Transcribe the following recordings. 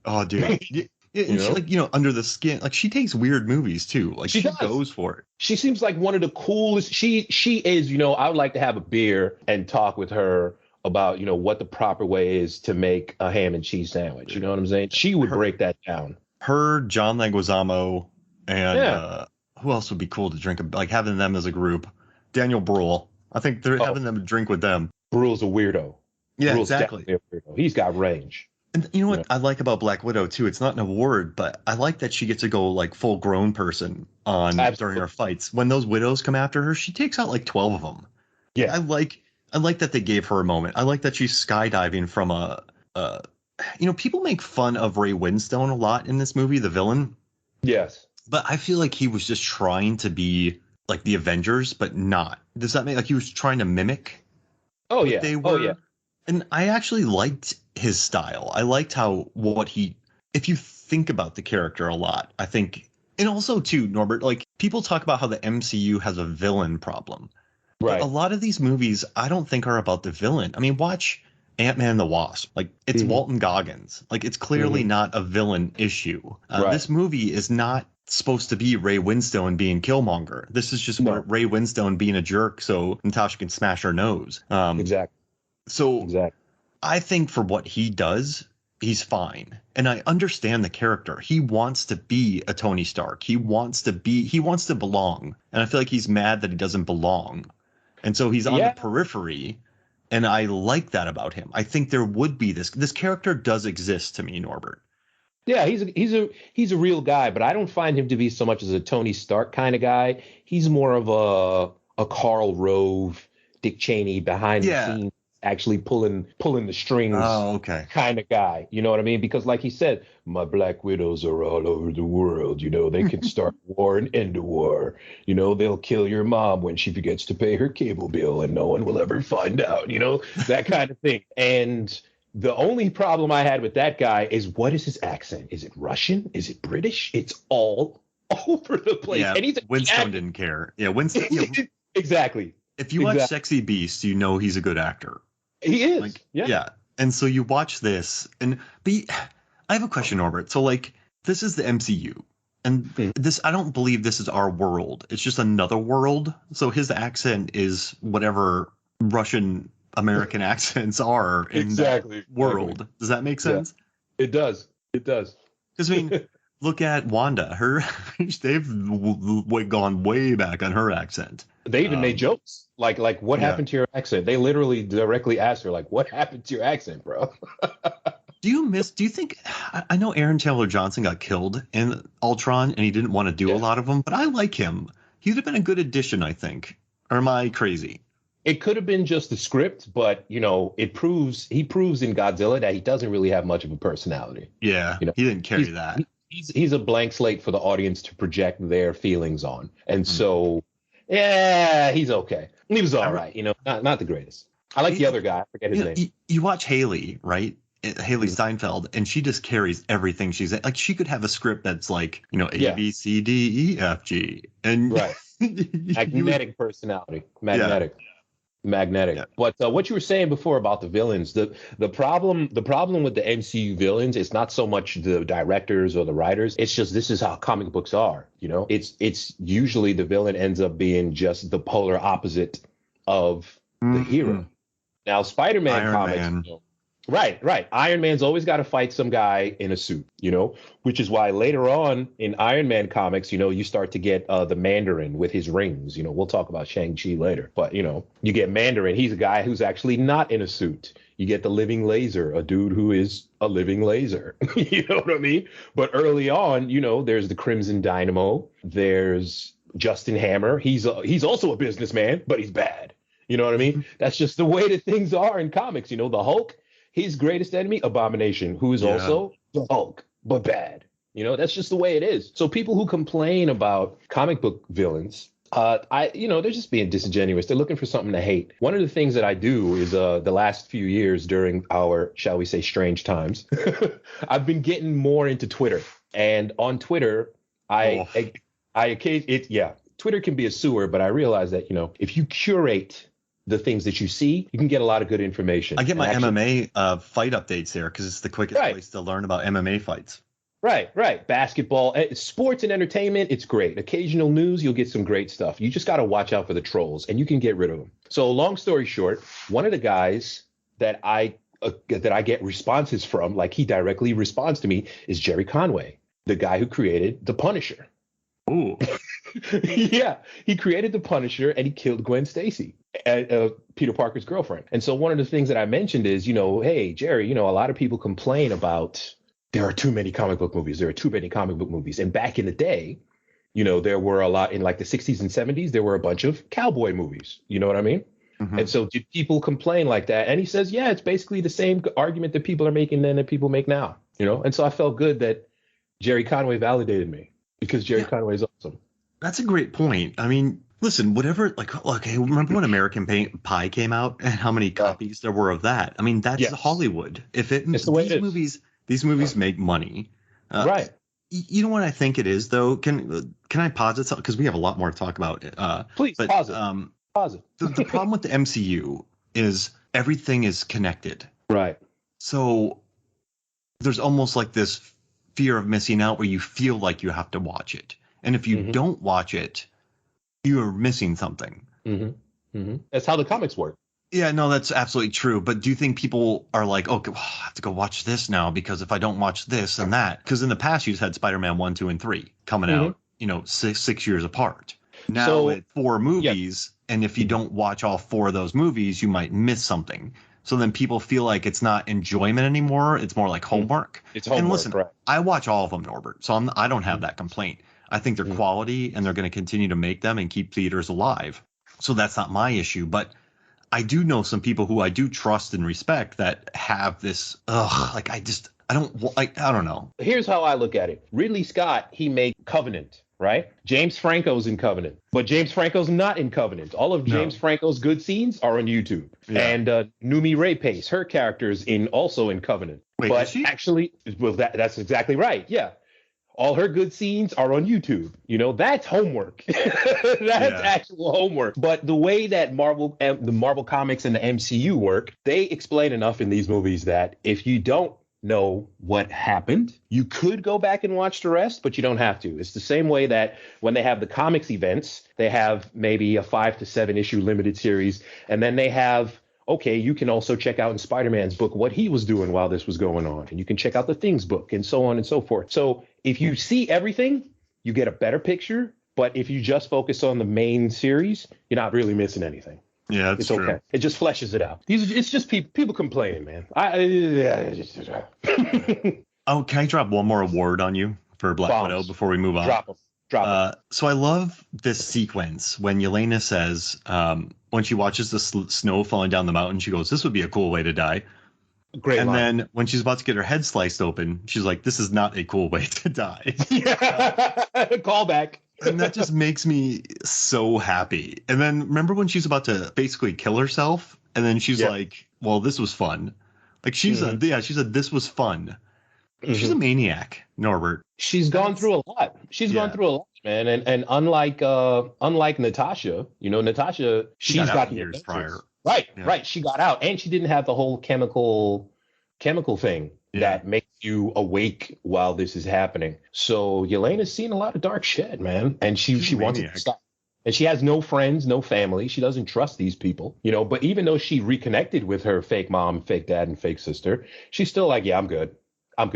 Oh, dude. And she, like, Under the Skin, like, she takes weird movies too. Like, she goes for it. She seems like one of the coolest. She is, I would like to have a beer and talk with her about, what the proper way is to make a ham and cheese sandwich. You know what I'm saying? She would break that down. Her, John Leguizamo, and who else would be cool to drink? Like, having them as a group. Daniel Bruhl. I think they're having them drink with them. Bruhl's a weirdo. Yeah, Bruhl's exactly. A weirdo. He's got range. And you know what I like about Black Widow too? It's not an award, but I like that she gets to go like full grown person during her fights. When those widows come after her, she takes out like 12 of them. Yeah, I like that they gave her a moment. I like that she's skydiving from people make fun of Ray Winstone a lot in this movie, the villain. Yes. But I feel like he was just trying to be like the Avengers, but not. Does that mean like he was trying to mimic? Oh yeah. They were. Oh yeah. And I actually liked his style. I liked if you think about the character a lot, I think, and also too, Norbert, like people talk about how the MCU has a villain problem. Right. But a lot of these movies, I don't think are about the villain. I mean, watch Ant-Man and the Wasp. Like, it's Walton Goggins. Like, it's clearly not a villain issue. This movie is not supposed to be Ray Winstone being Killmonger. This is just Ray Winstone being a jerk so Natasha can smash her nose. Exactly. So I think for what he does, he's fine. And I understand the character. He wants to be a Tony Stark. He wants to belong. And I feel like he's mad that he doesn't belong. And so he's on the periphery. And I like that about him. I think there would be this character does exist to me, Norbert. Yeah, he's a real guy, but I don't find him to be so much as a Tony Stark kind of guy. He's more of a Karl Rove, Dick Cheney behind the scenes, actually pulling the strings kind of guy. You know what I mean? Because like he said, my Black Widows are all over the world. They can start war and end a war. They'll kill your mom when she forgets to pay her cable bill and no one will ever find out, that kind of thing. And the only problem I had with that guy is, what is his accent? Is it Russian? Is it British? It's all over the place. Yeah, and Winston didn't care. Yeah, Winston. Exactly. If you watch Sexy Beast, he's a good actor. He is. Yeah. And so you watch this, I have a question, Norbert. So like, this is the MCU, and this, I don't believe this is our world. It's just another world. So his accent is whatever Russian American accents are in that world. Exactly. Does that make sense? Yeah. It does. Because I mean, look at Wanda. They've gone way back on her accent. They even made jokes like what happened to your accent? They literally directly asked her, like, what happened to your accent, bro? Do you think, I know Aaron Taylor Johnson got killed in Ultron and he didn't want to do a lot of them, but I like him. He would have been a good addition, I think. Or am I crazy? It could have been just the script, but he proves in Godzilla that he doesn't really have much of a personality. Yeah, he didn't carry that. He's a blank slate for the audience to project their feelings on. And so, yeah, he's okay. He was all right, not the greatest. I like the other guy. I forget his name. You watch Haley, right? Haley Steinfeld, and she just carries everything she's like. She could have a script that's like, A, B, C, D, E, F, G. And magnetic personality. Magnetic. Yeah. But what you were saying before about the villains, the problem with the MCU villains is not so much the directors or the writers. It's just, this is how comic books are. It's usually the villain ends up being just the polar opposite of the hero. Now, Spider-Man comics. Right. Iron Man's always got to fight some guy in a suit, which is why later on in Iron Man comics, you start to get the Mandarin with his rings. We'll talk about Shang-Chi later. But, you get Mandarin. He's a guy who's actually not in a suit. You get the Living Laser, a dude who is a living laser. You know what I mean? But early on, there's the Crimson Dynamo. There's Justin Hammer. He's also a businessman, but he's bad. You know what I mean? That's just the way that things are in comics. The Hulk. His greatest enemy, Abomination, who is also the Hulk, but bad. That's just the way it is. So people who complain about comic book villains, they're just being disingenuous. They're looking for something to hate. One of the things that I do is the last few years during our, shall we say, strange times, I've been getting more into Twitter. And on Twitter, Twitter can be a sewer, but I realize that, if you curate the things that you see, you can get a lot of good information. I get my MMA fight updates there because it's the quickest place to learn about MMA fights. Right. Basketball, sports and entertainment, it's great. Occasional news, you'll get some great stuff. You just got to watch out for the trolls, and you can get rid of them. So long story short, one of the guys that I get responses from, like he directly responds to me, is Jerry Conway, the guy who created The Punisher. Ooh. Yeah, he created The Punisher, and he killed Gwen Stacy, Peter Parker's girlfriend. And so one of the things that I mentioned is, hey, Jerry, a lot of people complain about there are too many comic book movies. And back in the day, there were a lot in like the 60s and 70s. There were a bunch of cowboy movies. You know what I mean? Mm-hmm. And so did people complain like that? And he says, yeah, it's basically the same argument that people are making then that people make now. And so I felt good that Jerry Conway validated me because Jerry Conway is awesome. That's a great point. I mean, listen, whatever, remember when American Pie came out and how many copies there were of that? I mean, that's Hollywood. These movies make money. Right. You know what I think it is, though? Can I pause it? Because we have a lot more to talk about. Please, pause it. Pause it. The problem with the MCU is everything is connected. Right. So there's almost like this fear of missing out where you feel like you have to watch it. And if you don't watch it, you're missing something. That's how the comics work. Yeah, no, that's absolutely true. But do you think people are like, I have to go watch this now because if I don't watch this and that, because in the past you just had Spider-Man 1, 2, and 3 coming out, 6 years apart. Now it's 4 movies, and if you don't watch all 4 of those movies, you might miss something. So then people feel like it's not enjoyment anymore; it's more like homework. It's homework. And listen, correct. I watch all of them, Norbert, so I don't have that complaint. I think they're quality, and they're going to continue to make them and keep theaters alive. So that's not my issue, but I do know some people who I do trust and respect that have this. I don't know. Here's how I look at it. Ridley Scott, he made Covenant, right? James Franco's in Covenant, but James Franco's not in Covenant. All of James Franco's good scenes are on YouTube. Yeah. And Numi Rapace, her character's also in Covenant. Wait, but is she? Actually, well, that's exactly right. Yeah. All her good scenes are on YouTube. That's homework. That's actual homework. But the way that the Marvel Comics and the MCU work, they explain enough in these movies that if you don't know what happened, you could go back and watch the rest, but you don't have to. It's the same way that when they have the comics events, they have maybe a 5 to 7 issue limited series, and then they have, you can also check out in Spider-Man's book what he was doing while this was going on. And you can check out the Things book and so on and so forth. So if you see everything, you get a better picture. But if you just focus on the main series, you're not really missing anything. Yeah, it's true. Okay. It just fleshes it out. It's just people complaining, man. Oh, can I drop one more award on you for Black Widow before we move on? Drop them. So I love this sequence when Yelena says, when she watches the snow falling down the mountain, she goes, "This would be a cool way to die." Great and line. Then when she's about to get her head sliced open, she's like, "This is not a cool way to die." Callback. And that just makes me so happy. And then remember when she's about to basically kill herself, and then she's like, "Well, this was fun." Like she said, "This was fun." She's a maniac, Norbert. She's gone through a lot. Gone through a lot, man. And unlike Natasha, Natasha, she's got years prior. Right. She got out, and she didn't have the whole chemical thing that makes you awake while this is happening. So Yelena's seen a lot of dark shit, man, and she wants it to stop. And she has no friends, no family. She doesn't trust these people, But even though she reconnected with her fake mom, fake dad, and fake sister, she's still like, "Yeah, I'm good. I'm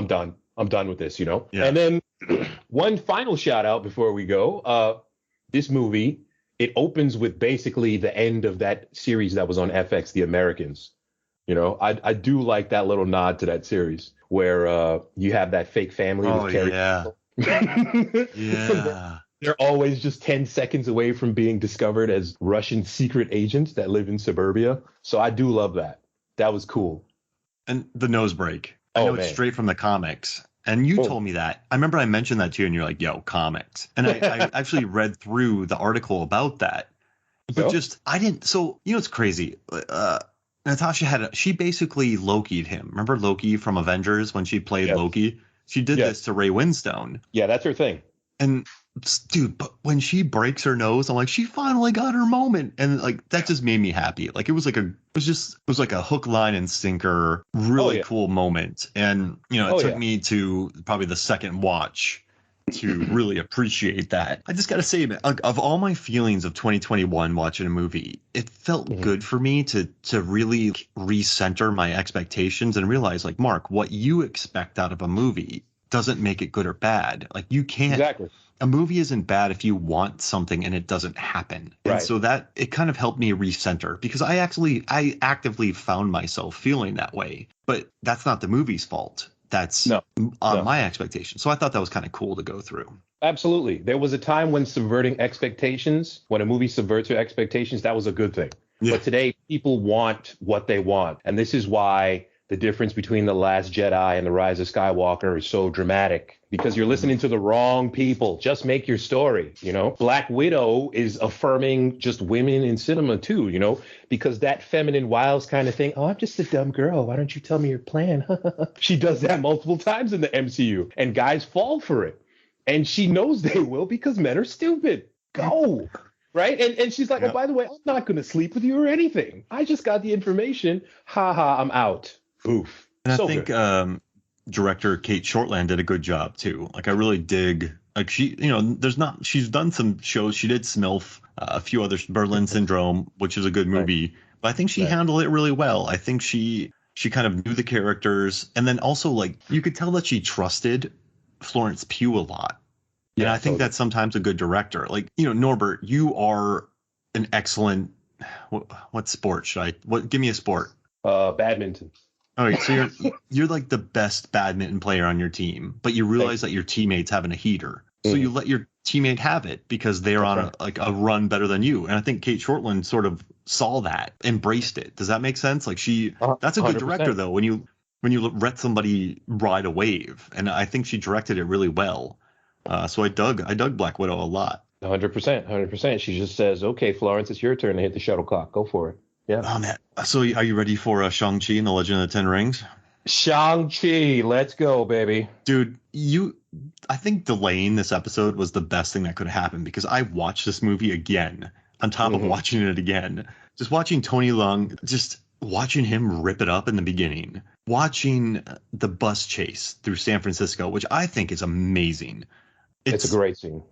done. I'm done with this, Yeah. And then one final shout out before we go. This movie, it opens with basically the end of that series that was on FX, The Americans. I do like that little nod to that series where you have that fake family with Carrie. Yeah. They're always just 10 seconds away from being discovered as Russian secret agents that live in suburbia. So I do love that. That was cool. And the nose break. I know it's straight from the comics. And you told me that. I remember I mentioned that to you and you're like, "Yo, comics." And I actually read through the article about that. But I didn't. So, it's crazy. Natasha she basically Loki'd him. Remember Loki from Avengers when she played Loki? She did this to Ray Winstone. Yeah, that's her thing. And dude, but when she breaks her nose, I'm like, she finally got her moment. And like that just made me happy. Like it was like a hook, line, and sinker, really cool moment. And it took me to probably the second watch to really appreciate that. I just gotta say, man, of all my feelings of 2021 watching a movie, it felt good for me to really recenter my expectations and realize, like, Mark, what you expect out of a movie doesn't make it good or bad. Like, you can't. Exactly. A movie isn't bad if you want something and it doesn't happen. And so that it kind of helped me recenter, because I actively found myself feeling that way. But that's not the movie's fault. That's my expectation. So I thought that was kind of cool to go through. Absolutely. There was a time when subverting expectations, when a movie subverts your expectations, that was a good thing. Yeah. But today people want what they want. And this is why the difference between The Last Jedi and The Rise of Skywalker is so dramatic, because you're listening to the wrong people. Just make your story. Black Widow is affirming just women in cinema too, because that feminine wiles kind of thing. Oh, I'm just a dumb girl. Why don't you tell me your plan? She does that multiple times in the MCU, and guys fall for it. And she knows they will, because men are stupid. Go. Right. And she's like, oh, by the way, I'm not going to sleep with you or anything. I just got the information. Ha ha. I'm out. Oof. And I think director Kate Shortland did a good job too. Like, I really dig, like, she, she's done some shows. She did Smilf, a few others, Berlin Syndrome, which is a good movie, but I think she handled it really well. I think she kind of knew the characters, and then also, like, you could tell that she trusted Florence Pugh a lot. And I think that's sometimes a good director. Like, Norbert, you are an excellent, what sport give me a sport. Badminton. All right, so you're like the best badminton player on your team, but you realize that your teammate's having a heater. So you let your teammate have it because they're on a run better than you. And I think Kate Shortland sort of saw that, embraced it. Does that make sense? Like, that's a good 100%. Director though, when you let somebody ride a wave. And I think she directed it really well. So I dug Black Widow a lot. 100%. She just says, okay, Florence, it's your turn to hit the shuttlecock. Go for it. Yeah. Oh, man. So are you ready for Shang-Chi and the Legend of the Ten Rings? Shang-Chi, let's go, baby. Dude, I think delaying this episode was the best thing that could happen, because I watched this movie again on top of watching it again. Just watching Tony Leung, just watching him rip it up in the beginning, watching the bus chase through San Francisco, which I think is amazing. It's a great scene.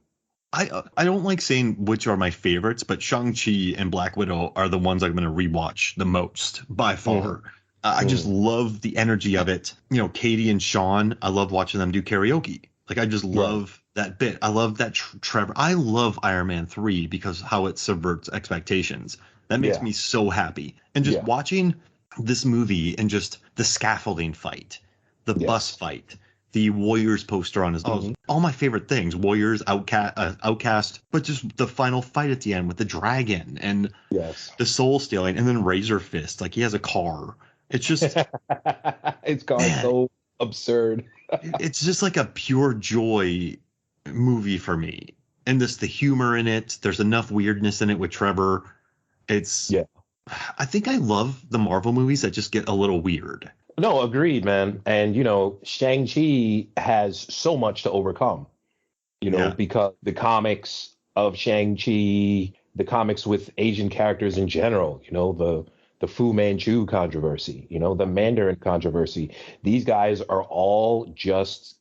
I don't like saying which are my favorites, but Shang-Chi and Black Widow are the ones I'm going to rewatch the most by far. I just love the energy of it. Katie and Sean, I love watching them do karaoke. Like, I just love that bit. I love that Trevor. I love Iron Man 3 because how it subverts expectations. That makes me so happy. And just watching this movie and just the scaffolding fight, the bus fight, the Warriors poster on his all my favorite things. Warriors, Outcast, but just the final fight at the end with the dragon and the soul stealing, and then Razor Fist. Like, he has a car. It's just it's gone so absurd. It's just like a pure joy movie for me. And the humor in it, there's enough weirdness in it with Trevor. I think I love the Marvel movies that just get a little weird. No, agreed, man. And, Shang-Chi has so much to overcome, because the comics of Shang-Chi, the comics with Asian characters in general, the Fu Manchu controversy, the Mandarin controversy. These guys are all just,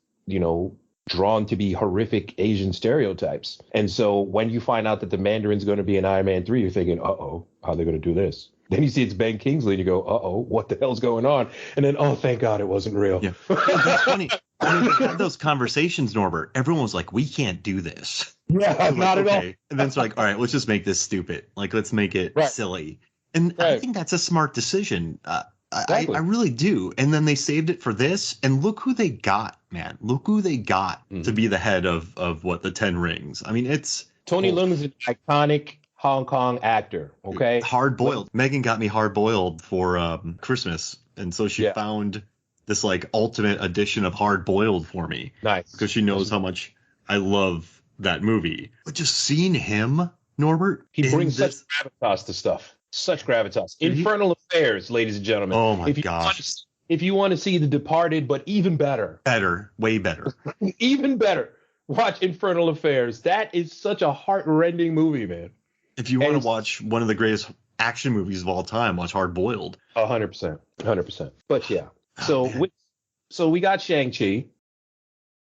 drawn to be horrific Asian stereotypes. And so when you find out that the Mandarin's going to be in Iron Man 3, you're thinking, how are they going to do this? Then you see it's Ben Kingsley and you go, what the hell's going on? And then, thank God it wasn't real. Yeah. That's funny. When we had those conversations, Norbert, everyone was like, we can't do this. Yeah, not at all. And then it's like, all right, let's just make this stupid. Like, let's make it silly. And I think that's a smart decision. Exactly. I really do. And then they saved it for this. And look who they got, man. Look who they got to be the head of the Ten Rings. I mean, it's Tony Leung is an iconic Hong Kong actor. Okay. Hard boiled. Megan got me hard boiled for Christmas. And so she found this like ultimate edition of hard boiled for me. Nice. Because she knows how much I love that movie. But just seeing him, Norbert, he brings such gravitas to stuff. Such gravitas. Infernal Affairs, ladies and gentlemen. Oh my gosh. If you want to see The Departed, but even better. Better. Way better. Even better. Watch Infernal Affairs. That is such a heart-rending movie, man. If you want to watch one of the greatest action movies of all time, watch Hard Boiled. 100%. 100%. But yeah. So we got Shang-Chi.